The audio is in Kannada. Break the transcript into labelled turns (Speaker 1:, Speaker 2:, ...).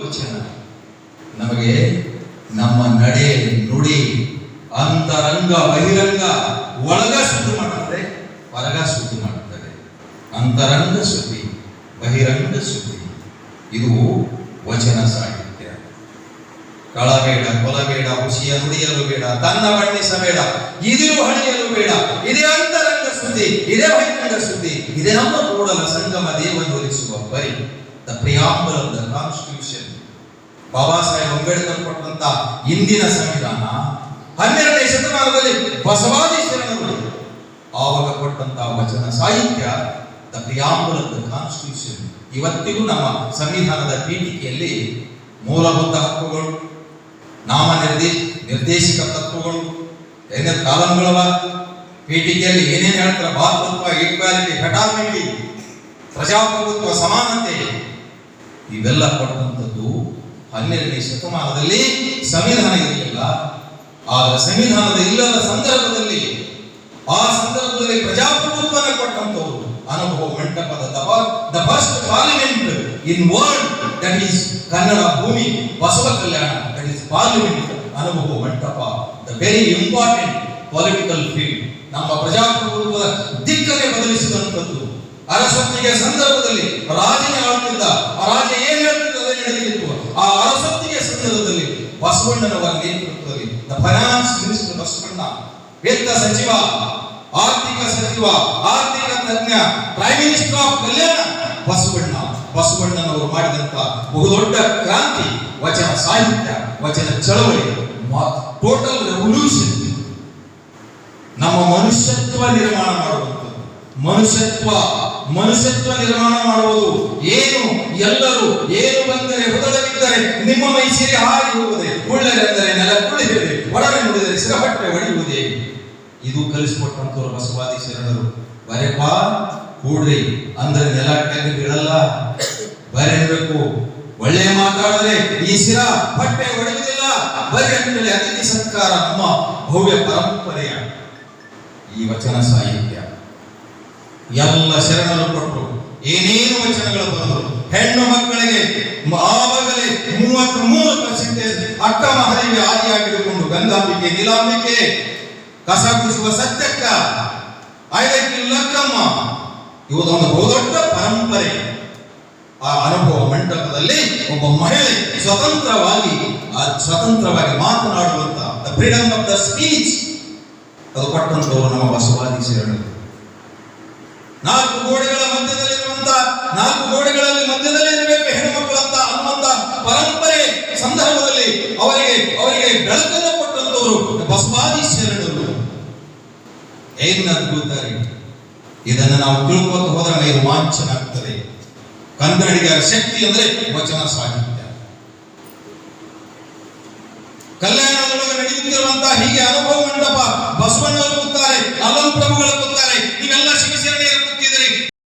Speaker 1: ವಚನ ನಮಗೆ ನಮ್ಮ ನಡೆ ನುಡಿ ಅಂತರಂಗ ಬಹಿರಂಗ ಒಳಗ ಶುದ್ಧಿ ಮಾಡುತ್ತದೆ, ಹೊರಗ ಶುದ್ಧಿ ಮಾಡುತ್ತದೆ. ಅಂತರಂಗ ಶುದ್ಧಿ, ಬಹಿರಂಗ ಶುದ್ಧಿ, ಇದು ವಚನ ಸಾಹಿತ್ಯ. ಕಳಬೇಡ, ಕೊಲಬೇಡ, ಹುಸಿಯ ನುಡಿಯಲು ಬೇಡ, ತನ್ನ ಬಣ್ಣಿಸಬೇಡ, ಇದಿರು ಹಣಿಯಲು ಬೇಡ. ಇದೇ ಅಂತರಂಗ ಶುದ್ಧಿ, ಇದೇ ಬಹಿರಂಗ ಶುದ್ಧಿ, ಇದೇ ನಮ್ಮ ಕೂಡಲ ಸಂಗಮ ದೇವನೊಲಿಸುವ ಬರಿ. The preamble of the constitution. Baba Saheb Ambedkar ಕೊಟ್ಟಂತ ಇಂದಿನ ಸಂವಿಧಾನ 12ನೇ ಶತಮಾನದಲ್ಲಿ ಬಸವಾದಿ ಶರಣರು ಆವಾಗ ಕೊಟ್ಟಂತ ವಚನ ಸಾಹಿತ್ಯ, the preamble of the constitution. ಇವತ್ತಿಗೂ ನಮ್ಮ ಸಂವಿಧಾನದ ಪೀಠಿಕೆಯಲ್ಲಿ ಮೂಲಭೂತ ಹಕ್ಕುಗಳು, ನಾಮ ನಿರ್ದೇಶಕ ತತ್ವಗಳು, ಏನೇನು ಕಾಲಂಗಳವ ಪೀಠಿಕೆಯಲ್ಲಿ ಏನೇನು ಹೇಳ್ತಾರೆ, ಭಾತೃತ್ವ, ಈಕ್ವಾಲಿಟಿ, ಫೆಟಾಲಿಟಿ, ಪ್ರಜಾಪ್ರಭುತ್ವ, ಸಮಾನತೆ, ಇವೆಲ್ಲ ಕೊಟ್ಟಂಥದ್ದು 12ನೇ ಶತಮಾನದಲ್ಲಿ. ಸಂವಿಧಾನ ಇರಲಿಲ್ಲ. ಆದರೆ ಸಂವಿಧಾನದ ಇಲ್ಲದ ಸಂದರ್ಭದಲ್ಲಿ, ಆ ಸಂದರ್ಭದಲ್ಲಿ ಪ್ರಜಾಪ್ರಭುತ್ವನ ಕೊಟ್ಟಂಥವ್ರು ಅನುಭವ ಮಂಟಪದ the first parliament in world, that is Kannada ಭೂಮಿ, ಬಸವ ಕಲ್ಯಾಣ, ದಟ್ ಈಸ್ ಪಾರ್ಲಿಮೆಂಟ್, ಅನುಭವ ಮಂಟಪ, the very important political field. ನಮ್ಮ ಪ್ರಜಾಪ್ರಭುತ್ವದ ದಿಕ್ಕನ್ನೇ ಬದಲಿಸಿದಂಥದ್ದು. ಅರಸೊತ್ತಿಗೆ ಸಂದರ್ಭದಲ್ಲಿ ರಾಜನೇ ಆಳ್ತಿದ್ದ, ಆ ರಾಜ ಏನ್ ಹೇಳ್ತಿದ್ದ ಅದೇ ನಡೆದಿತ್ತು. ಆ ಅರಸೊತ್ತಿಗೆ ಸಂದರ್ಭದಲ್ಲಿ ಬಸವಣ್ಣನವರ ನೇತೃತ್ವದಲ್ಲಿ ದ ಫೈನಾನ್ಸ್ ಮಿನಿಸ್ಟರ್ ಬಸವಣ್ಣ, ವಿತ್ತ ಸಚಿವ, ಆರ್ಥಿಕ ಸಚಿವ, ಆರ್ಥಿಕ ತಜ್ಞ, ಪ್ರೈಮ್ ಮಿನಿಸ್ಟರ್ ಆಫ್ ಕಲ್ಯಾಣ ಬಸವಣ್ಣ. ಬಸವಣ್ಣನವರು ಮಾಡಿದಂತ ಬಹುದೊಡ್ಡ ಕ್ರಾಂತಿ ವಚನ ಸಾಹಿತ್ಯ, ವಚನ ಚಳವಳಿ, ಟೋಟಲ್ ರೆವಲ್ಯೂಷನ್. ನಮ್ಮ ಮನುಷ್ಯತ್ವ ನಿರ್ಮಾಣ ಮಾಡುವಂಥದ್ದು. ಮನುಷ್ಯತ್ವ ನಿರ್ಮಾಣ ಮಾಡುವುದು ಏನು? ಎಲ್ಲರೂ ಏನು ಬಂದರೆ ಹೊದಳವಿದ್ದರೆ ನಿಮ್ಮ ಮೈ ಸಿರಿ ಹಾರಿ ಹೋಗುವುದೇ, ಉಳ್ಳರೆಂದರೆ ನೆಲ ಕುಳಿಯುವುದೇ, ಒಡವೆ ನುಡಿದರೆ ಸಿರಪಟ್ಟೆ ಹೊಡೆಯುವುದೇ. ಇದು ಕಲಿಸಿಕೊಟ್ಟಂತವರು ಬಸವಾದಿ ಶರಣರು. ಬರೆಪ ಕೂಡ್ರಿ ಅಂದ್ರೆ ನೆಲ ಕೆಳಗೆ ಬೀಳಲ್ಲ, ಬರೆಯಬೇಕು. ಒಳ್ಳೆ ಮಾತಾಡಿದ್ರೆ ಈ ಸಿರ ಪಟ್ಟೆ ಹೊಡೆಯುವುದಿಲ್ಲ. ಬರೆ ಅಂತೇಳಿ ಅತಿಥಿ ಸತ್ಕಾರ ನಮ್ಮ ಭವ್ಯ ಪರಂಪರೆಯ ಈ ವಚನ ಸಾಹಿತ್ಯ. ಎಲ್ಲ ಶರಣರು ಕೊಟ್ಟರು, ಏನೇನು ವಚನಗಳು ಬಂದರು. ಹೆಣ್ಣು ಮಕ್ಕಳಿಗೆ ಆವಾಗಲೇ 33% ಅಕ್ಕ ಮಹರಿಗೆ ಆದಿಯಾಗಿರುಕೊಂಡು ಗಂಗಾಂಬಿಕೆ, ನೀಲಾಂಬಿಕೆ, ಕಸ ಗುಡಿಸುವ ಸತ್ಯಕ್ಕ, ಐದಕ್ಕಿ ಲಕ್ಕಮ್ಮ, ಇವದೊಂದು ಬಹುದೊಡ್ಡ ಪರಂಪರೆ. ಆ ಅನುಭವ ಮಂಟಪದಲ್ಲಿ ಒಬ್ಬ ಮಹಿಳೆ ಸ್ವತಂತ್ರವಾಗಿ ಮಾತನಾಡುವಂತ the freedom of the speech ಅದು ಕೊಟ್ಟಂತವರು ನಮ್ಮ ಬಸವಾದಿ ಶರಣರು. 4 ಗೋಡೆಗಳ ಮಧ್ಯದಲ್ಲಿರಬೇಕು ಹೆಣ್ಣು ಮಕ್ಕಳಂತ ಅನ್ನುವಂತ ಪರಂಪರೆ ಸಂದರ್ಭದಲ್ಲಿ ಅವರಿಗೆ ಬೆಳಕನ್ನು ಕೊಟ್ಟಂತವರು ಬಸವಾದಿ ಶರಣರು. ಏನು ಅದ್ಭುತ! ಇದನ್ನು ನಾವು ತಿಳ್ಕೊತ ಹೋದ್ರೆ ಮೈ ರೋಮಾಂಚನ ಆಗ್ತದೆ. ಕನ್ನಡಿಗರ ಶಕ್ತಿ ಅಂದ್ರೆ ವಚನ ಸಾಹಿತ್ಯ. ಕಲ್ಯಾಣದೊಳಗೆ